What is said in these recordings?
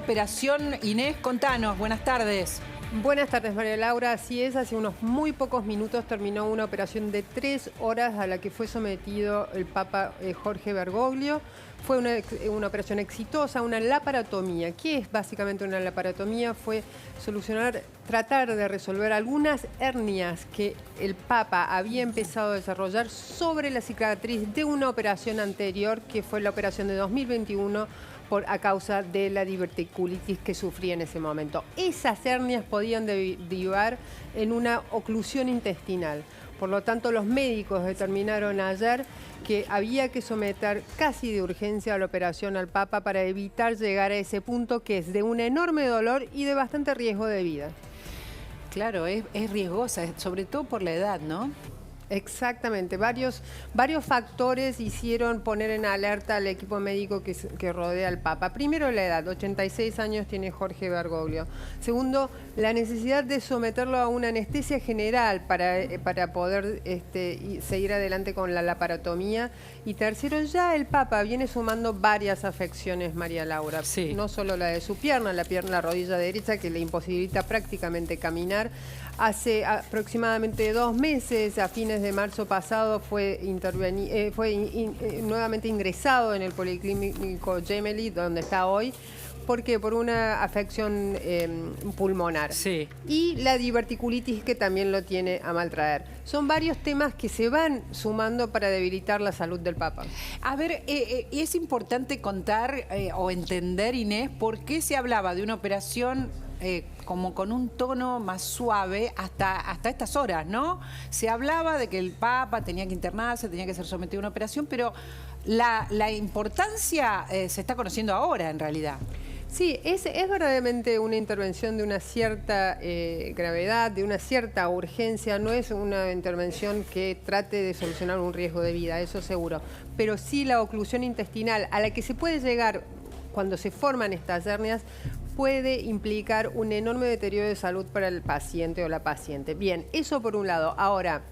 operación. Inés, contanos, buenas tardes. Buenas tardes, María Laura. Así es, hace unos muy pocos minutos terminó una operación de 3 horas a la que fue sometido el Papa Jorge Bergoglio. Fue una operación exitosa, una laparotomía. ¿Qué es básicamente una laparotomía? Fue tratar de resolver algunas hernias que el Papa había empezado a desarrollar sobre la cicatriz de una operación anterior, que fue la operación de 2021, a causa de la diverticulitis que sufría en ese momento. Esas hernias podían derivar en una oclusión intestinal. Por lo tanto, los médicos determinaron ayer que había que someter casi de urgencia a la operación al Papa para evitar llegar a ese punto que es de un enorme dolor y de bastante riesgo de vida. Claro, es riesgosa, sobre todo por la edad, ¿no? Exactamente, varios factores hicieron poner en alerta al equipo médico que rodea al Papa. Primero, la edad, 86 años tiene Jorge Bergoglio. Segundo, la necesidad de someterlo a una anestesia general para poder seguir adelante con la laparotomía. Y tercero, ya el Papa viene sumando varias afecciones, María Laura. Sí. No solo la de su pierna, la rodilla derecha, que le imposibilita prácticamente caminar. Hace aproximadamente 2 meses, a fines de marzo pasado, fue nuevamente ingresado en el Policlínico Gemelli, donde está hoy. ¿Por qué? Por una afección pulmonar. Sí. Y la diverticulitis, que también lo tiene a mal traer. Son varios temas que se van sumando para debilitar la salud del Papa. A ver, es importante contar o entender, Inés, por qué se hablaba de una operación como con un tono más suave hasta estas horas, ¿no? Se hablaba de que el Papa tenía que internarse, tenía que ser sometido a una operación, pero la importancia se está conociendo ahora, en realidad. Sí, es verdaderamente una intervención de una cierta gravedad, de una cierta urgencia. No es una intervención que trate de solucionar un riesgo de vida, eso seguro. Pero sí la oclusión intestinal a la que se puede llegar cuando se forman estas hernias puede implicar un enorme deterioro de salud para el paciente o la paciente. Bien, eso por un lado. Ahora,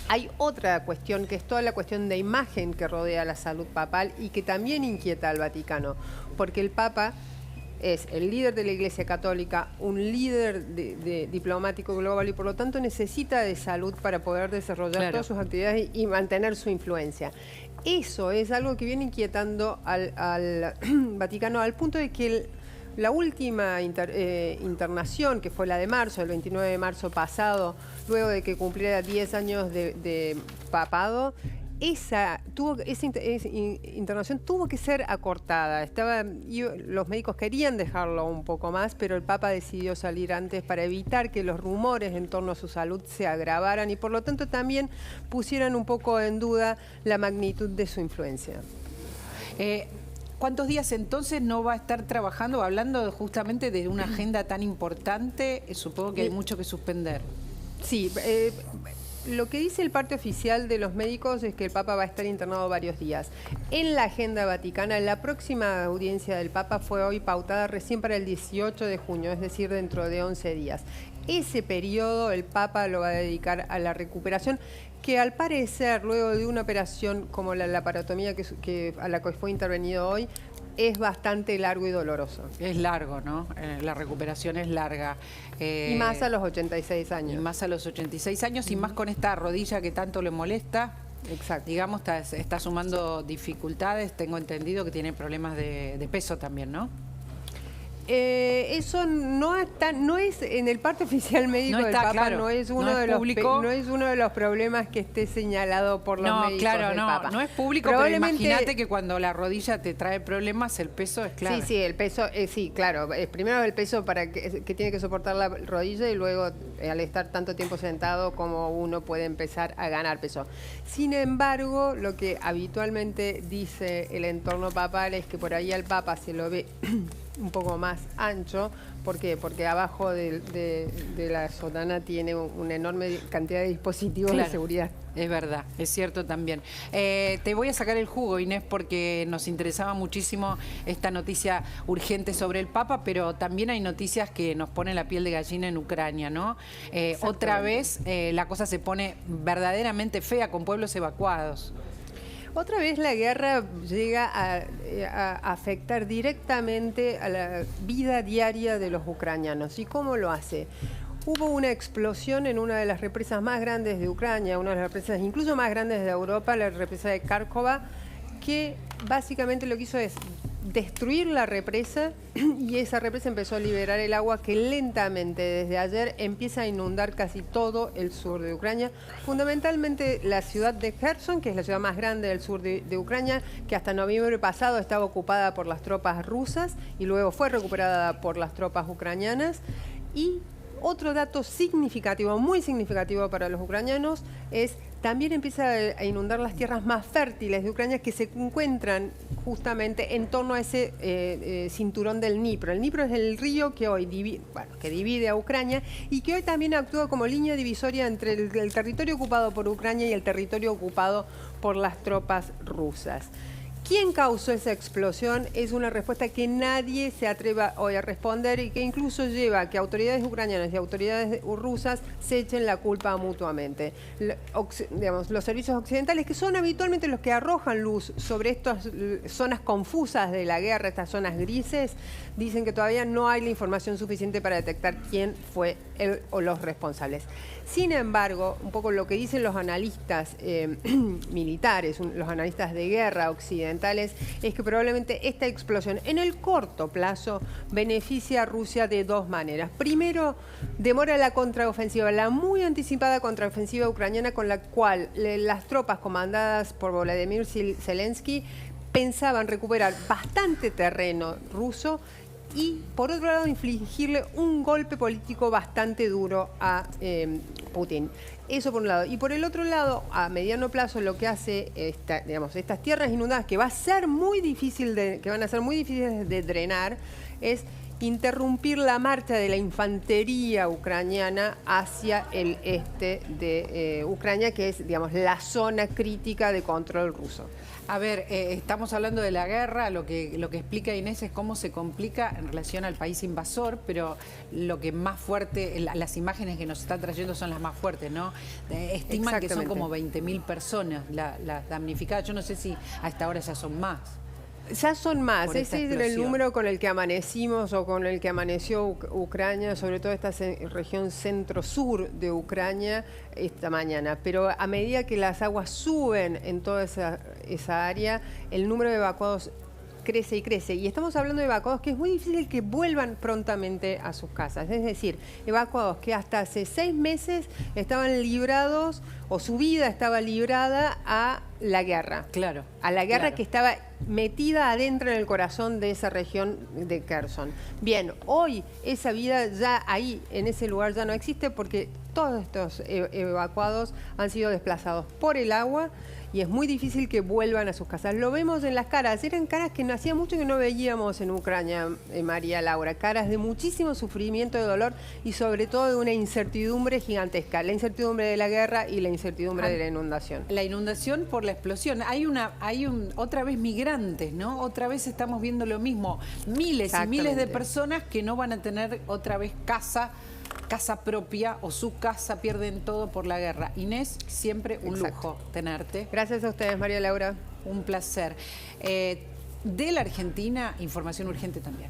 hay otra cuestión, que es toda la cuestión de imagen que rodea la salud papal y que también inquieta al Vaticano, porque el Papa es el líder de la Iglesia Católica, un líder diplomático global y por lo tanto necesita de salud para poder desarrollar todas sus actividades y mantener su influencia. Eso es algo que viene inquietando al Vaticano al punto de que la última internación, que fue la de marzo, el 29 de marzo pasado, luego de que cumpliera 10 años de papado, esa internación tuvo que ser acortada. Los médicos querían dejarlo un poco más, pero el Papa decidió salir antes para evitar que los rumores en torno a su salud se agravaran y por lo tanto también pusieran un poco en duda la magnitud de su influencia. ¿Cuántos días entonces no va a estar trabajando, hablando justamente de una agenda tan importante? Supongo que hay mucho que suspender. Sí, lo que dice el parte oficial de los médicos es que el Papa va a estar internado varios días. En la agenda vaticana, la próxima audiencia del Papa fue hoy pautada recién para el 18 de junio, es decir, dentro de 11 días. Ese periodo el Papa lo va a dedicar a la recuperación, que al parecer, luego de una operación como la laparotomía a la que fue intervenido hoy, es bastante largo y doloroso. Es largo, ¿no? La recuperación es larga. Y más a los 86 años. Y más a los 86 años y más con esta rodilla que tanto le molesta. Exacto. Digamos, está sumando dificultades. Tengo entendido que tiene problemas de peso también, ¿no? Eso no es en el parte oficial médico del Papa, claro, no es uno de los problemas que esté señalado por los médicos del Papa. No es público, pero imagínate que cuando la rodilla te trae problemas, el peso es clave. Sí, el peso, sí, claro. Primero el peso que tiene que soportar la rodilla y luego al estar tanto tiempo sentado como uno puede empezar a ganar peso. Sin embargo, lo que habitualmente dice el entorno papal es que por ahí al Papa se lo ve un poco más ancho. ¿Por qué? Porque abajo de la sotana tiene una enorme cantidad de dispositivos de seguridad. Es verdad, es cierto también. Te voy a sacar el jugo, Inés, porque nos interesaba muchísimo esta noticia urgente sobre el Papa, pero también hay noticias que nos ponen la piel de gallina en Ucrania, ¿no? Otra vez la cosa se pone verdaderamente fea con pueblos evacuados. Otra vez la guerra llega a afectar directamente a la vida diaria de los ucranianos. ¿Y cómo lo hace? Hubo una explosión en una de las represas más grandes de Ucrania, una de las represas incluso más grandes de Europa, la represa de Kharkova, que básicamente lo que hizo es destruir la represa y esa represa empezó a liberar el agua que lentamente desde ayer empieza a inundar casi todo el sur de Ucrania, fundamentalmente la ciudad de Kherson, que es la ciudad más grande del sur de Ucrania, que hasta noviembre pasado estaba ocupada por las tropas rusas y luego fue recuperada por las tropas ucranianas. Y otro dato significativo, muy significativo para los ucranianos, es también empieza a inundar las tierras más fértiles de Ucrania que se encuentran justamente en torno a ese cinturón del Dnipro. El Dnipro es el río que hoy que divide a Ucrania y que hoy también actúa como línea divisoria entre el territorio ocupado por Ucrania y el territorio ocupado por las tropas rusas. ¿Quién causó esa explosión? Es una respuesta que nadie se atreva hoy a responder y que incluso lleva a que autoridades ucranianas y autoridades rusas se echen la culpa mutuamente. Los servicios occidentales, que son habitualmente los que arrojan luz sobre estas zonas confusas de la guerra, estas zonas grises, dicen que todavía no hay la información suficiente para detectar quién fue o los responsables. Sin embargo, un poco lo que dicen los analistas militares, los analistas de guerra occidentales, es que probablemente esta explosión en el corto plazo beneficia a Rusia de dos maneras. Primero, demora la contraofensiva, la muy anticipada contraofensiva ucraniana con la cual las tropas comandadas por Volodymyr Zelensky pensaban recuperar bastante terreno ruso y, por otro lado, infligirle un golpe político bastante duro a Putin. Eso por un lado. Y por el otro lado, a mediano plazo, lo que hace estas tierras inundadas, que van a ser muy difíciles de drenar, es interrumpir la marcha de la infantería ucraniana hacia el este de Ucrania, que es, digamos, la zona crítica de control ruso. A ver, estamos hablando de la guerra, lo que explica Inés es cómo se complica en relación al país invasor, pero lo que más fuerte, las imágenes que nos está trayendo son las más fuertes, ¿no? Estiman que son como 20.000 personas las damnificadas. Yo no sé si a esta hora ya son más. Ya son más, ese es el número con el que amanecimos o con el que amaneció Ucrania, sobre todo esta región centro-sur de Ucrania esta mañana. Pero a medida que las aguas suben en toda esa área, el número de evacuados crece y crece. Y estamos hablando de evacuados que es muy difícil que vuelvan prontamente a sus casas. Es decir, evacuados que hasta hace 6 meses estaban librados o su vida estaba librada a la guerra. Claro. A la guerra que estaba metida adentro en el corazón de esa región de Kherson. Bien, hoy esa vida ya ahí, en ese lugar, ya no existe porque todos estos evacuados han sido desplazados por el agua y es muy difícil que vuelvan a sus casas. Lo vemos en las caras, eran caras que hacía mucho que no veíamos en Ucrania, María Laura, caras de muchísimo sufrimiento, de dolor y sobre todo de una incertidumbre gigantesca, la incertidumbre de la guerra y la incertidumbre de la inundación. La inundación por la explosión. Hay otra vez migrantes, ¿no? Otra vez estamos viendo lo mismo. Miles y miles de personas que no van a tener otra vez casa propia o su casa, pierden todo por la guerra. Inés, siempre un lujo tenerte. Gracias a ustedes, María Laura. Un placer. De la Argentina, información urgente también.